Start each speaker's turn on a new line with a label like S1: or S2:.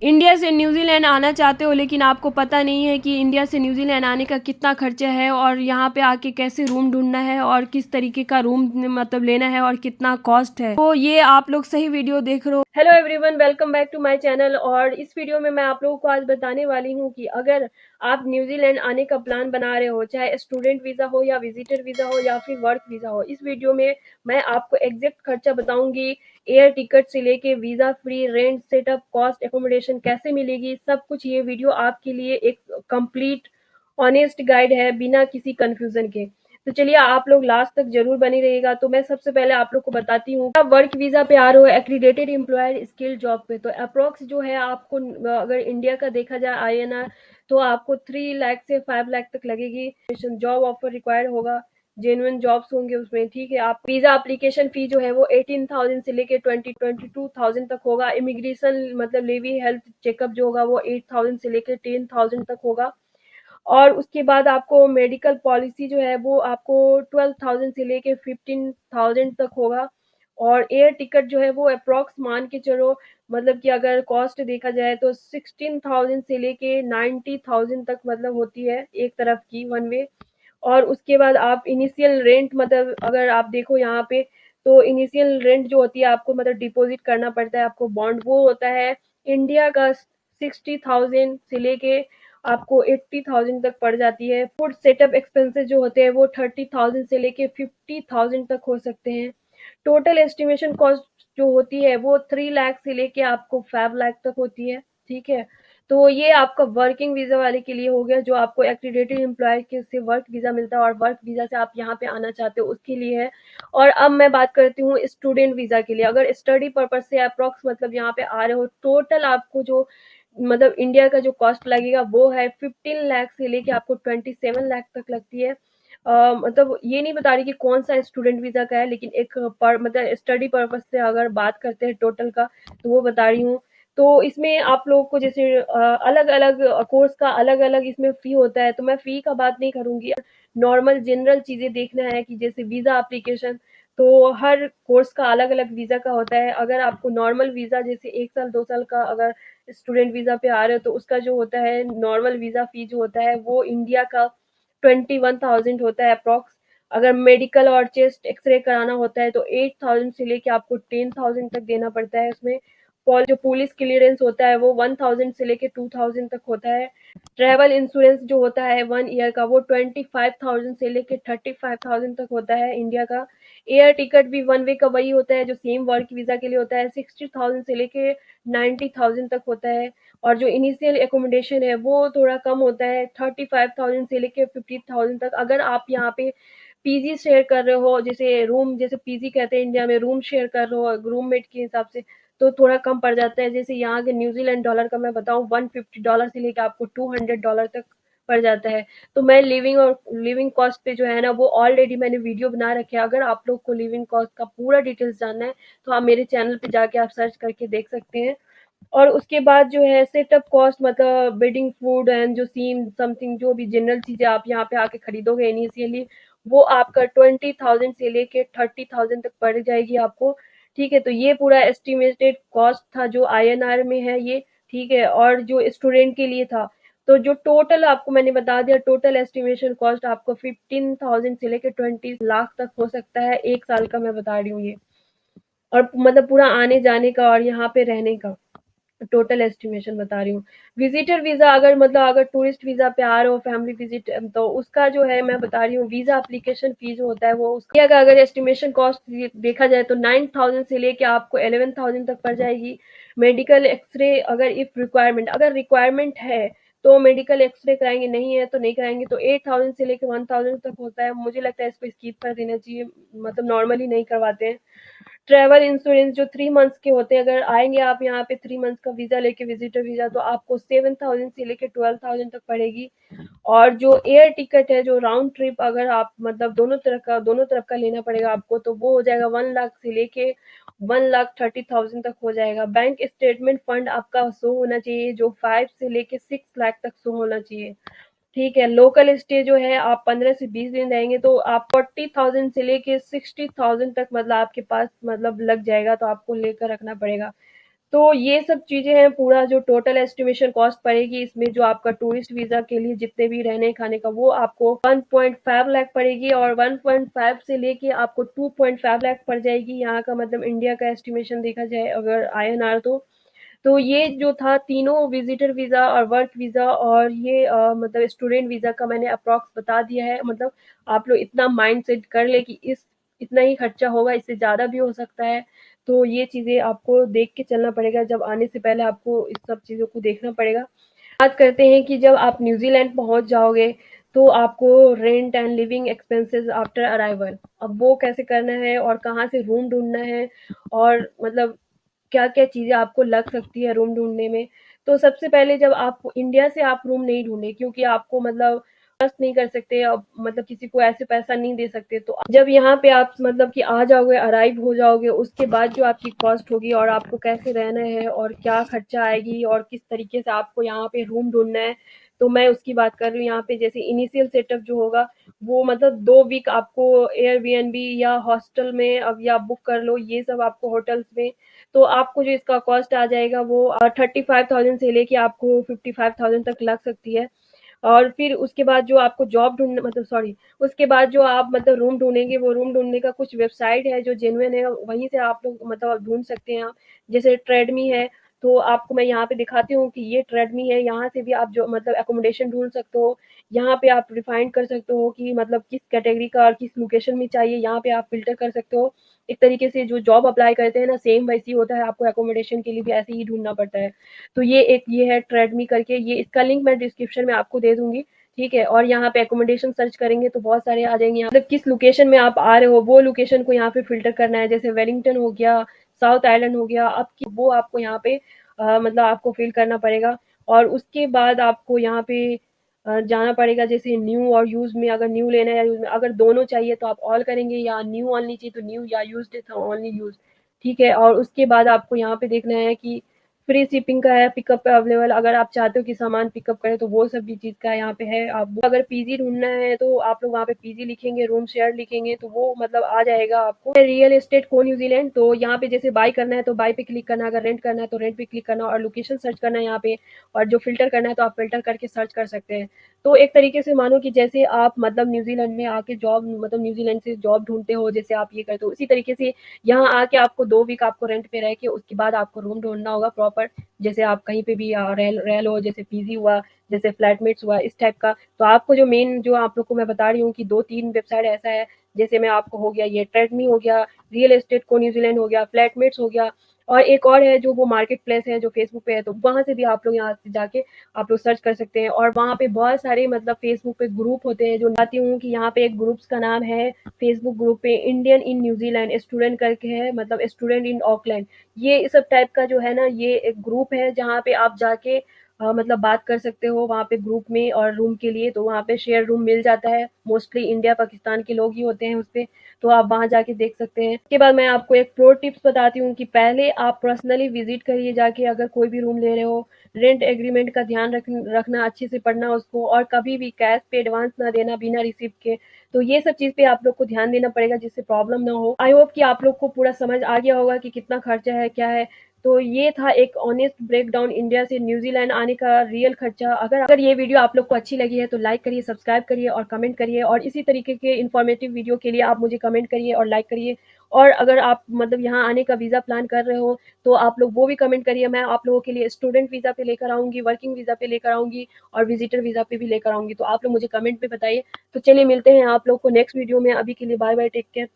S1: India से New Zealand आना चाहते हो लेकिन आपको पता नहीं है कि इंडिया से न्यूज़ीलैंड आने का कितना खर्चा है और यहाँ पे आके कैसे रूम ढूंढना है और किस तरीके का रूम मतलब लेना है और कितना कॉस्ट है, तो ये आप लोग सही वीडियो देख रहे हो। Hello everyone, welcome back to my channel. और इस वीडियो में मैं आप लोगों को आज बताने वाली हूँ कि अगर आप न्यूजीलैंड आने का प्लान बना रहे हो, चाहे स्टूडेंट वीज़ा हो या विजिटर वीज़ा हो या फिर वर्क वीज़ा हो, इस वीडियो में मैं आपको एग्जैक्ट खर्चा बताऊंगी। एयर टिकट से लेके visa free, rent, setup cost, accommodation कैसे मिलेगी, सब कुछ ये वीडियो आपके लिए एक कंप्लीट ऑनेस्ट गाइड है, बिना किसी कंफ्यूजन के। तो चलिए आप लोग लास्ट तक जरूर बने रहिएगा। तो मैं सबसे पहले आप लोग को बताती हूँ, आप वर्क वीज़ा पे आ रहे हो, एक्रीडेटेड एम्प्लॉयर स्किल्ड जॉब पे, तो अप्रोक्स जो है आपको, अगर इंडिया का देखा जाए INR, तो आपको 3 लाख से 5 लाख तक लगेगी। जॉब ऑफर रिक्वायर्ड होगा, जेन्युइन जॉब्स होंगे उसमें, ठीक है। आप वीज़ा एप्लीकेशन फ़ी जो है वो 18,000 से लेके 22,000 तक होगा। इमिग्रेशन मतलब लेवी हेल्थ चेकअप जो होगा वो 8,000 से लेके 10,000 तक होगा। और उसके बाद आपको मेडिकल पॉलिसी जो है वो आपको 12,000 से लेके 15,000 तक होगा। और एयर टिकट जो है वो अप्रॉक्स मान के चलो, मतलब कि अगर कॉस्ट देखा जाए तो 16,000 से लेके 90,000 तक मतलब होती है एक तरफ की वन वे। और उसके बाद आप इनिशियल रेंट, मतलब अगर आप देखो यहाँ पे, तो इनिशियल रेंट जो होती है आपको मतलब डिपॉजिट करना पड़ता है आपको बॉन्ड, वो होता है इंडिया का 60,000 से लेके आपको 80,000 तक पड़ जाती है। फूड सेटअप एक्सपेंसेस जो होते हैं वो 30,000 से लेके 50,000 तक हो सकते हैं। टोटल एस्टिमेशन कॉस्ट जो होती है वो 3 लाख से लेके आपको 5 लाख तक होती है, ठीक है। तो ये आपका वर्किंग वीजा वाले के लिए हो गया, जो आपको एक्रीडेटेड एम्प्लॉय के से वर्क वीजा मिलता है और वर्क वीजा से आप यहाँ पे आना चाहते हो उसके लिए है। और अब मैं बात करती हूँ स्टूडेंट वीजा के लिए। अगर स्टडी पर्पज से अप्रोक्स मतलब यहाँ पे आ रहे हो, टोटल आपको जो मतलब इंडिया का जो कॉस्ट लगेगा वो है 15 लाख से लेके आपको 27 लाख तक लगती है। मतलब ये नहीं बता रही कि कौन सा स्टूडेंट वीजा का है, लेकिन एक पर मतलब स्टडी पर्पज से अगर बात करते हैं टोटल का, तो वो बता रही हूँ। तो इसमें आप लोगों को जैसे अलग अलग कोर्स का अलग अलग इसमें फी होता है, तो मैं फी का बात नहीं करूंगी। नॉर्मल जनरल चीजें देखना है कि जैसे वीजा एप्लीकेशन, तो हर कोर्स का अलग अलग वीजा का होता है। अगर आपको नॉर्मल वीजा जैसे 1 साल 2 साल का अगर स्टूडेंट वीजा पे आ रहे हो, तो उसका जो होता है नॉर्मल वीजा फी जो होता है वो इंडिया का 21,000 होता है अप्रॉक्स। अगर मेडिकल और चेस्ट एक्सरे कराना होता है तो 8,000 से लेके आपको 10,000 तक देना पड़ता है उसमें। जो पुलिस क्लियरेंस होता है वो 1,000 से लेके 2,000 तक होता है। ट्रैवल इंश्योरेंस जो होता है 1 ईयर का वो 25,000 से लेके 35,000 तक होता है इंडिया का। एयर टिकट भी वन वे का वही होता है जो सेम वर्क वीजा के लिए होता है, 60,000 से लेके 90,000 तक होता है। और जो इनिशियल एकोमोडेशन है वो थोड़ा कम होता है, 35,000 से लेके 50,000 तक। अगर आप यहाँ पे पीजी शेयर कर रहे हो, जैसे रूम, जैसे पीजी कहते हैं इंडिया में, रूम शेयर कर रहे हो रूममेट के हिसाब से, तो थोड़ा कम पड़ जाता है। जैसे यहाँ के न्यूजीलैंड डॉलर का मैं बताऊँ, $150 से लेकर आपको $200 तक पड़ जाता है। तो मैं लिविंग और लिविंग कॉस्ट पे जो है ना वो ऑलरेडी मैंने वीडियो बना रखे हैं। अगर आप लोग को लिविंग कॉस्ट का पूरा डिटेल्स जानना है तो आप मेरे चैनल पे जाके आप सर्च करके देख सकते हैं। और उसके बाद जो है सेटअप कॉस्ट, मतलब बेडिंग, फूड एंड जो सीम समथिंग जो भी जनरल चीजें आप यहाँ पे आके खरीदोगे इनिशियली, वो आपका 20,000 से लेके 30,000 तक पड़ जाएगी आपको, ठीक है। तो ये पूरा एस्टिमेटेड कॉस्ट था जो INR में है ये, ठीक है। और जो स्टूडेंट के लिए था, तो जो टोटल आपको मैंने बता दिया, टोटल एस्टिमेशन कॉस्ट आपको 15,000 से लेके 20 लाख तक हो सकता है, 1 साल का मैं बता रही हूँ ये। और मतलब पूरा आने जाने का और यहाँ पे रहने का टोटल एस्टिमेशन बता रही हूँ। विजिटर वीजा, अगर मतलब अगर टूरिस्ट वीजा पे आ रहे हो फैमिली विजिट, तो उसका जो है मैं बता रही हूँ, वीजा एप्लीकेशन फी जो होता है वो उसका अगर एस्टिमेशन कॉस्ट देखा जाए तो 9,000 से लेके आपको 11,000 तक पड़ जाएगी। मेडिकल एक्सरे अगर इफ रिक्वायरमेंट, अगर रिक्वायरमेंट है तो मेडिकल एक्सरे कराएंगे, नहीं है तो नहीं कराएंगे, तो 8,000 से लेके 1,000 तक होता है। मुझे लगता है इसको स्किप कर देना चाहिए, मतलब नॉर्मली नहीं करवाते हैं। ट्रैवल इंश्योरेंस जो 3 मंथ्स के होते हैं, अगर आएंगे आप यहाँ पे 3 मंथ्स का वीजा लेके विजिटर वीजा, तो आपको 7,000 से लेके 12,000 तक पड़ेगी। और जो एयर टिकट है जो राउंड ट्रिप, अगर आप मतलब दोनों तरफ का लेना पड़ेगा आपको, तो वो हो जाएगा 1 लाख से लेके 1,30,000 तक हो जाएगा। बैंक स्टेटमेंट फंड आपका शो होना चाहिए जो 5 से लेके 6 लाख तक शो होना चाहिए, ठीक है। लोकल स्टे जो है आप 15 से 20 दिन रहेंगे तो आप 40,000 से लेके 60,000 तक मतलब आपके पास मतलब लग जाएगा, तो आपको लेकर रखना पड़ेगा। तो ये सब चीज़ें हैं, पूरा जो टोटल एस्टिमेशन कॉस्ट पड़ेगी इसमें, जो आपका टूरिस्ट वीज़ा के लिए जितने भी रहने-खाने का, वो आपको 1.5 लाख पड़ेगी, और 1.5 से लेके आपको 2.5 लाख पड़ जाएगी यहाँ का, मतलब इंडिया का एस्टिमेशन देखा जाए अगर आईएनआर तो। तो ये जो था तीनों विज़िटर वीज़ा और वर्क वीज़ा और ये मतलब स्टूडेंट वीज़ा का मैंने अप्रॉक्स बता दिया है। मतलब आप लोग इतना माइंड सेट कर लें कि इस इतना ही खर्चा होगा, इससे ज़्यादा भी हो सकता है। तो ये चीज़ें आपको देख के चलना पड़ेगा, जब आने से पहले आपको इस सब चीज़ों को देखना पड़ेगा। बात करते हैं कि जब आप न्यूज़ीलैंड पहुँच जाओगे, तो आपको rent and living expenses after arrival, अब वो कैसे करना है और कहाँ से रूम ढूँढना है, और मतलब क्या-क्या चीज़ें आपको लग सकती है रूम ढूँढने में। तो सबसे पहले जब आप इंडिया से आप रूम नहीं ढूँढे, क्योंकि आपको मतलब ट्रस्ट नहीं कर सकते, अब मतलब किसी को ऐसे पैसा नहीं दे सकते। तो जब यहाँ पे आप मतलब कि आ जाओगे, अराइव हो जाओगे, उसके बाद जो आपकी कॉस्ट होगी और आपको कैसे रहना है और क्या खर्चा आएगी और किस तरीके से आपको यहाँ पे रूम ढूँढना है, तो मैं उसकी बात कर रही हूँ यहाँ पे। जैसे इनिशियल सेटअप जो होगा, वो मतलब 2 वीक आपको एयरबीएनबी या हॉस्टल में अब या बुक कर लो, ये सब आपको होटल्स में। तो आपको जो इसका कॉस्ट आ जाएगा वो 35,000 से लेके आपको 55,000 तक लग सकती है। और फिर उसके बाद जो आपको जॉब ढूँढना, मतलब सॉरी, उसके बाद जो आप मतलब रूम ढूँढेंगे, वो रूम ढूँढने का कुछ वेबसाइट है जो जेन्युइन है, वहीं से आप लोग मतलब ढूँढ सकते हैं आप। जैसे ट्रेडमी है, तो आपको मैं यहाँ पे दिखाती हूँ कि ये ट्रेडमी है, यहाँ से भी आप जो मतलब अकोमोडेशन ढूँढ सकते हो। यहाँ पे आप रिफाइंड कर सकते हो कि मतलब किस कैटेगरी का और किस लोकेशन में चाहिए, यहाँ पे आप फ़िल्टर कर सकते हो। एक तरीके से जो जॉब अप्लाई करते हैं ना, सेम वैसे ही होता है, आपको अकोमोडेशन के लिए भी ऐसे ही ढूँढना पड़ता है। तो ये एक ये है ट्रेडमी करके, ये इसका लिंक मैं डिस्क्रिप्शन में आपको दे दूँगी, ठीक है? और यहाँ पे अकोमोडेशन सर्च करेंगे तो बहुत सारे आ जाएँगे, यहाँ मतलब किस लोकेशन में आप आ रहे हो, वो लोकेशन को यहाँ पे फ़िल्टर करना है। जैसे वेलिंगटन हो गया, साउथ आइलैंड हो गया, अब की वो आपको यहाँ पे मतलब आपको फ़िल करना पड़ेगा। और उसके बाद आपको यहाँ पे जाना पड़ेगा, जैसे न्यू और यूज़ में, अगर न्यू लेना है या यूज़ में, अगर दोनों चाहिए तो आप ऑल करेंगे, या न्यू ऑनली चाहिए तो न्यू, या यूज़्ड है तो ओनली यूज़, ठीक है? और उसके बाद आपको यहाँ पे देखना है कि फ्री शिपिंग का है, पिकअप पे अवेलेबल, अगर आप चाहते हो कि सामान पिकअप करें तो वो सब भी चीज़ का यहाँ पे है। आप अगर पीजी ढूँढना है तो आप लोग वहाँ पे पीजी लिखेंगे, रूम शेयर लिखेंगे तो वो मतलब आ जाएगा आपको। रियल एस्टेट को न्यूज़ीलैंड, तो यहाँ पे जैसे बाय करना है तो बाय पे क्लिक करना है, अगर रेंट करना है तो रेंट पे क्लिक करना, और लोकेशन सर्च करना है यहाँ पे, और जो फ़िल्टर करना है तो आप फ़िल्टर करके सर्च कर सकते हैं। तो एक तरीके से मानो कि जैसे आप मतलब न्यूज़ीलैंड में आके जॉब, मतलब न्यूज़ीलैंड से जॉब ढूँढते हो, जैसे आप ये करते हो, उसी तरीके से यहाँ आके आपको 2 वीक आपको रेंट पे रह के उसके बाद आपको रूम ढूँढना होगा प्रॉपर। जैसे आप कहीं पे भी रह लो, जैसे पीजी हुआ, जैसे फ्लैटमेट्स हुआ, इस टाइप का। तो आपको जो मेन जो आप लोग को मैं बता रही हूँ कि 2-3 वेबसाइट ऐसा है, जैसे मैं आपको हो गया ये ट्रेडमी हो गया, रियल एस्टेट को न्यूज़ीलैंड हो गया, फ्लैटमेट्स हो गया, और एक और है जो वो मार्केट प्लेस है जो फेसबुक पे है, तो वहाँ से भी आप लोग यहाँ से जाके आप लोग सर्च कर सकते हैं। और वहाँ पे बहुत सारे मतलब फेसबुक पे ग्रुप होते हैं, जो बताती हूँ कि यहाँ पे एक ग्रुप्स का नाम है फेसबुक ग्रुप पे, इंडियन इन न्यूज़ीलैंड स्टूडेंट करके है, मतलब स्टूडेंट इन ऑकलैंड। ये इस सब टाइप का जो है ना, ये एक ग्रुप है जहाँ पे आप जाके मतलब बात कर सकते हो वहाँ पे ग्रुप में, और रूम के लिए तो वहाँ पे शेयर रूम मिल जाता है, मोस्टली इंडिया पाकिस्तान के लोग ही होते हैं उस पे, तो आप वहाँ जाके देख सकते हैं। उसके बाद मैं आपको एक प्रो टिप्स बताती हूँ कि पहले आप पर्सनली विजिट करिए जाके, अगर कोई भी रूम ले रहे हो, रेंट एग्रीमेंट का ध्यान रखना, अच्छे से पढ़ना उसको, और कभी भी कैश पे एडवांस ना देना बिना रिसिप्ट के। तो ये सब चीज़ पे आप लोग को ध्यान देना पड़ेगा, जिससे प्रॉब्लम ना हो। आई होप कि आप लोग को पूरा समझ आ गया होगा कि कितना खर्चा है, क्या है। तो ये था एक ऑनेस्ट ब्रेकडाउन इंडिया से न्यूज़ीलैंड आने का रियल खर्चा। अगर अगर ये वीडियो आप लोग को अच्छी लगी है तो लाइक करिए, सब्सक्राइब करिए और कमेंट करिए, और इसी तरीके के इन्फॉर्मेटिव वीडियो के लिए आप मुझे कमेंट करिए और लाइक करिए। और अगर आप मतलब यहाँ आने का वीज़ा प्लान कर रहे हो तो आप लोग वो भी कमेंट करिए, मैं आप लोगों के लिए स्टूडेंट वीज़ा पे लेकर आऊँगी, वर्किंग वीज़ा पे लेकर आऊँगी, और विजिटर वीज़ा पे भी लेकर आऊँगी। तो आप लोग मुझे कमेंट पे बताइए। तो चलिए मिलते हैं आप लोग को नेक्स्ट वीडियो में, अभी के लिए बाय बाय, टेक केयर।